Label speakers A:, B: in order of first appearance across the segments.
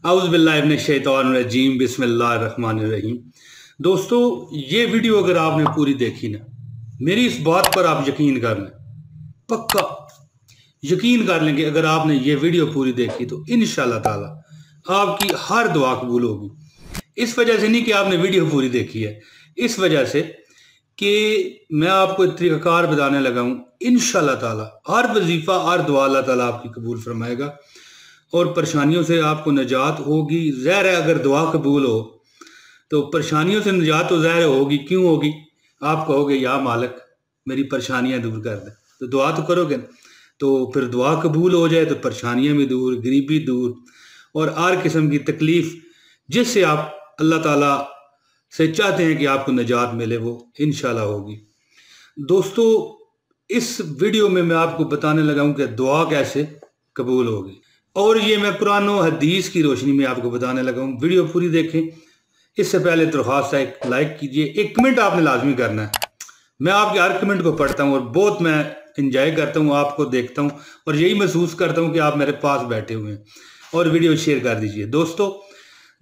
A: औज़ुबिल्लाहिमिनश्शैतानिर्रजीम बिस्मिल्लाहिर्रहमानिर्रहीम। दोस्तों, ये वीडियो अगर आपने पूरी देखी ना, मेरी इस बात पर आप यकीन कर लें, पक्का यकीन कर लें कि अगर आपने ये वीडियो पूरी देखी तो इंशाअल्लाह ताला आपकी हर दुआ कबूल होगी। इस वजह से नहीं कि आपने वीडियो पूरी देखी है, इस वजह से कि मैं आपको एक तरीक़ाकार बताने लगा हूँ। इंशाअल्लाह ताला हर वजीफ़ा, हर दुआ अल्लाह ताला आपकी कबूल फरमाएगा और परेशानियों से आपको निजात होगी। ज़ाहिर है, अगर दुआ कबूल हो तो परेशानियों से निजात तो ज़ाहिर होगी। क्यों होगी? आप कहोगे या मालिक मेरी परेशानियां दूर कर दे, तो दुआ तो करोगे ना। तो फिर दुआ कबूल हो जाए तो परेशानियां भी दूर, गरीबी दूर और हर किस्म की तकलीफ जिससे आप अल्लाह ताला से चाहते हैं कि आपको निजात मिले, वो इंशाल्लाह होगी। दोस्तों, इस वीडियो में मैं आपको बताने लगा हूं कि दुआ कैसे कबूल होगी और ये मैं कुरान और हदीस की रोशनी में आपको बताने लगा हूँ। वीडियो पूरी देखें। इससे पहले दरख्वास्त है, एक लाइक कीजिए, एक कमेंट आपने लाजमी करना है। मैं आपके हर कमेंट को पढ़ता हूँ और बहुत मैं इंजॉय करता हूँ, आपको देखता हूँ और यही महसूस करता हूँ कि आप मेरे पास बैठे हुए हैं। और वीडियो शेयर कर दीजिए। दोस्तों,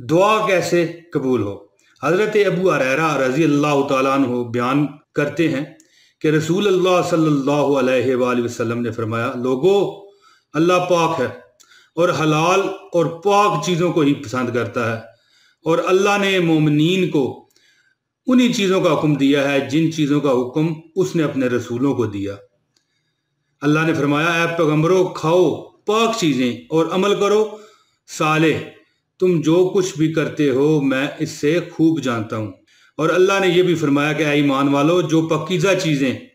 A: दुआ कैसे कबूल हो। हज़रत अबू हुरैरा रज़ी अल्लाह तआला अन्हु बयान करते हैं कि रसूल अल्लाह सल्लल्लाहु अलैहि वसल्लम ने फरमाया, लोगो, अल्लाह पाक है और हलाल और पाक चीज़ों को ही पसंद करता है और अल्लाह ने मोमिनीन को उन्हीं चीज़ों का हुक्म दिया है जिन चीज़ों का हुक्म उसने अपने रसूलों को दिया। अल्लाह ने फरमाया, ऐ पैगम्बरों, खाओ पाक चीज़ें और अमल करो सालेह, तुम जो कुछ भी करते हो मैं इससे खूब जानता हूँ। और अल्लाह ने यह भी फरमाया कि ऐ ईमान वालो, जो पकीज़ा चीज़ें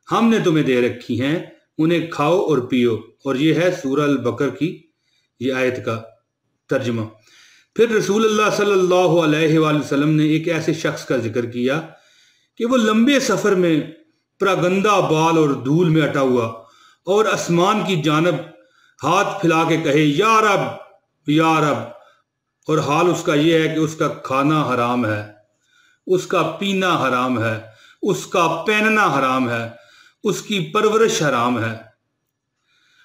A: हमने तुम्हें दे रखी हैं उन्हें खाओ और पियो। और यह है सूरह अल बकर की ये आयत का तर्जमा। फिर रसूल अल्लाह सल्लल्लाहु अलैहि वसल्लम ने एक ऐसे शख्स का जिक्र किया कि वो लंबे सफ़र में परागंदा बाल और धूल में अटा हुआ और आसमान की जानब हाथ फैला के कहे, या रब या रब। और हाल उसका ये है कि उसका खाना हराम है, उसका पीना हराम है, उसका पहनना हराम है, उसकी परवरिश हराम है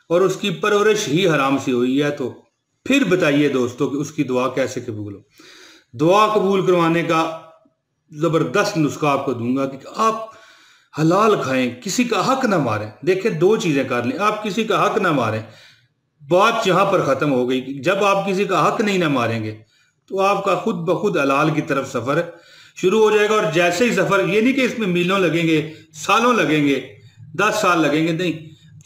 A: और उसकी परवरिश ही हराम से हुई है। तो फिर बताइए दोस्तों कि उसकी दुआ कैसे कबूल हो। दुआ कबूल करवाने का ज़बरदस्त नुस्खा आपको दूंगा कि आप हलाल खाएं, किसी का हक ना मारें। देखें, दो चीज़ें कर लें, आप किसी का हक ना मारें, बात यहाँ पर ख़त्म हो गई। जब आप किसी का हक नहीं ना मारेंगे तो आपका खुद ब खुद हलाल की तरफ सफ़र शुरू हो जाएगा। और जैसे ही सफ़र, ये नहीं कि इसमें मीलों लगेंगे, सालों लगेंगे, 10 साल लगेंगे, नहीं,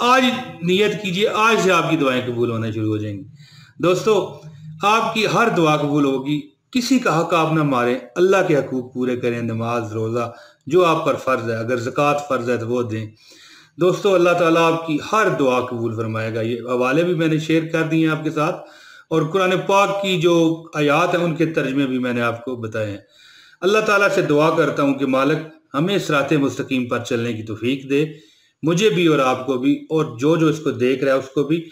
A: आज नियत कीजिए, आज से आपकी दुआएं कबूल होना शुरू हो जाएंगी। दोस्तों, आपकी हर दुआ कबूल होगी। किसी का हक आप ना मारें, अल्लाह के हकूक़ पूरे करें, नमाज रोज़ा जो आप पर फ़र्ज़ है, अगर ज़कात फ़र्ज़ है तो वो दें। दोस्तों, अल्लाह ताला आपकी हर दुआ कबूल फरमाएगा। ये हवाले भी मैंने शेयर कर दिए हैं आपके साथ और कुरान पाक की जो आयात हैं उनके तर्जमे भी मैंने आपको बताए हैं। अल्लाह ताला से दुआ करता हूँ कि मालिक हमें सिराते मुस्तकीम पर चलने की तौफीक दे, मुझे भी और आपको भी, और जो इसको देख रहा है उसको भी,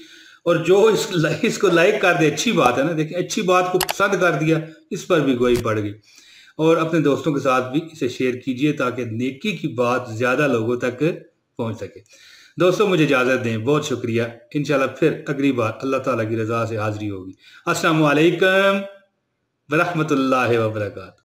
A: और जो इसको लाइक कर दे, अच्छी बात है ना। देखिए, अच्छी बात को पसंद कर दिया, इस पर भी गोई पड़ गई। और अपने दोस्तों के साथ भी इसे शेयर कीजिए ताकि नेकी की बात ज़्यादा लोगों तक पहुंच सके। दोस्तों, मुझे इजाज़त दें, बहुत शुक्रिया। इंशाल्लाह फिर अगली बार अल्लाह ताला की रज़ा से हाज़िरी होगी। अस्सलामु अलैकुम व रहमतुल्लाहि व बरकातहू।